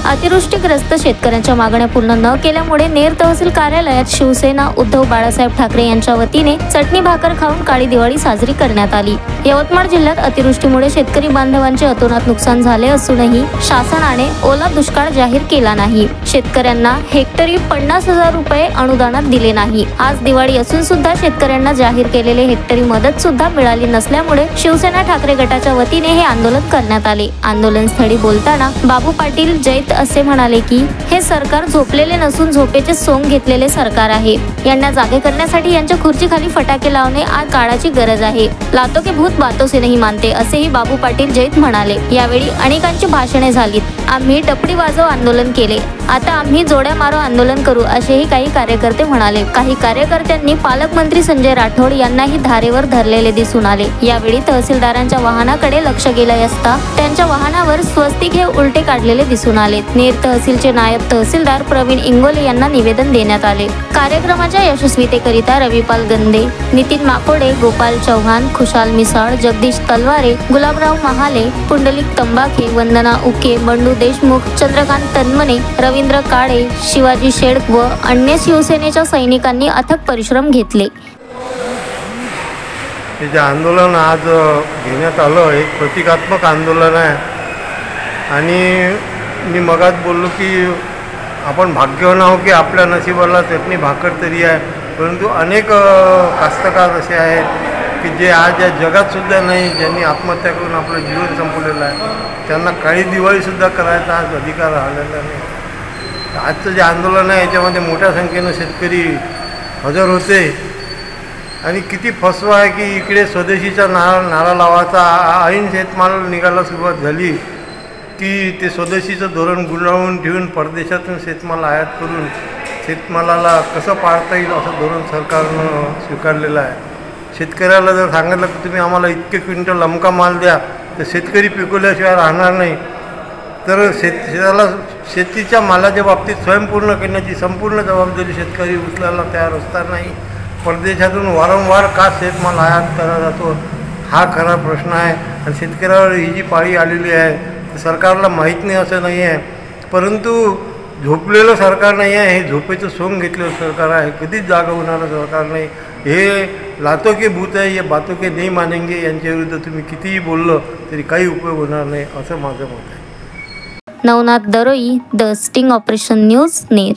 अतिवृष्टीग्रस्त शेतकऱ्यांच्या मागण्या पूर्ण न केल्यामुळे नेर तहसील कार्यालयात शिवसेना उद्धव बाळासाहेब ठाकरे यांच्या वतीने चटणी भाकर खाऊन काळी दिवाळी साजरी करण्यात आली। यवतमाळ जिल्ह्यात अतिवृष्टीमुळे शेतकरी बांधवांचे अतोनात नुकसान झाले असूनही शासनाने ओला दुष्काळ जाहीर केला नाही। शेतकऱ्यांना हेक्टरी 50,000 रुपये अनुदानात दिले नाही। आज दिवाळी असून सुद्धा शेतकऱ्यांना जाहीर केलेले हेक्टरी मदत सुद्धा मिळाली नसल्यामुळे शिवसेना ठाकरे गटाच्या वतीने हे आंदोलन करण्यात आले। आंदोलनस्थळी बोलताना बाबू पाटील जैत असे म्हणाले की हे सरकार झोपलेले नसून झोपेचे सोंग घेतलेले सरकार आहे। यांना जागे करण्यासाठी यांच्या खुर्चीखाली फटाके लावणे आज काळाची गरज आहे। लातो के भूत बातों से नहीं मानते असेही बाबू पाटील जैत म्हणाले। यावेळी अनेकांची भाषणे झालीत। आम्ही डपडी वाजव आंदोलन केले, आता आम्ही जोड्या मारो आंदोलन करू असेही काही कार्यकर्ते म्हणाले। काही कार्यकर्त्यांनी पालकमंत्री संजय राठोड यांनाही धारेवर धरलेले दिसून आले। यावेळी तहसीलदारांच्या वाहनाकडे लक्ष गेले असता त्यांच्या वाहनावर स्वस्तिक हे उलटे काढलेले दिसून आले। नेर तहसीलचे नायब तहसीलदार प्रवीण इंगोले यांना निवेदन देण्यात आले। कार्यक्रमाच्या यशस्वीतेकरिता रविपाल गंदे, नितीन माकोडे, गोपाल चव्हाण, खुशाल मिसाळ, जगदीश तलवारे, गुलाबराव महाले, पुंडलिक तंबाखे, वंदना उके, बंडू देशमुख, चंद्रकांत तन्मने, रवींद्र काळे, शिवाजी शेड व अन्य शिवसेनेच्या सैनिकांनी अथक परिश्रम घेतले। हे जे आंदोलन आज घेण्यात आलं एक प्रतिकात्मक आंदोलन आहे आणि मी मगात बोललो की आपण भाग्यवान आहो की आपल्या नशिबाला चटणी भाकर तरी आहे, परंतु अनेक कास्तकार असे आहेत की जे आज या जगात सुद्धा नाही, ज्यांनी आत्महत्या करून आपलं जीवन संपवलेलं आहे, त्यांना काळी दिवाळीसुद्धा करायचा आज अधिकार राहिलेला नाही। आजचं जे आंदोलन आहे याच्यामध्ये मोठ्या संख्येनं शेतकरी हजर होते आणि किती फसवा आहे की इकडे स्वदेशीचा नारा लावायचा ऐन शेतमाल निघायला सुरुवात झाली की ते स्वदेशीचं धोरण गुंडाळून ठेवून परदेशातून शेतमाल आयात करून शेतमालाला कसं पाळता येईल असं धोरण सरकारनं स्वीकारलेलं आहे। शेतकऱ्याला जर सांगितलं की तुम्ही आम्हाला इतके क्विंटल अमका माल द्या तर शेतकरी पिकवल्याशिवाय राहणार नाही, तर शेताला शेतीच्या मालाच्या बाबतीत स्वयंपूर्ण करण्याची संपूर्ण जबाबदारी शेतकरी उचलायला तयार असणार नाही। परदेशातून वारंवार का शेतमाल आयात केला जातो हा खरा प्रश्न आहे आणि शेतकऱ्यावर ही जी पाळी आलेली आहे सरकारला माहीत नाही असं नाही आहे, परंतु झोपलेलं सरकार नाही आहे, हे झोपेचं सोंग घेतलेलं सरकार आहे, कधीच जागा होणारं सरकार नाही। हे लातो के भूत आहे, हे बातों के नहीं मानेंगे यांच्याविरुद्ध तुम्ही कितीही बोललं तरी काही उपयोग होणार नाही असं माझं मत आहे। Navnath Daroi, the sting operation news, Ner.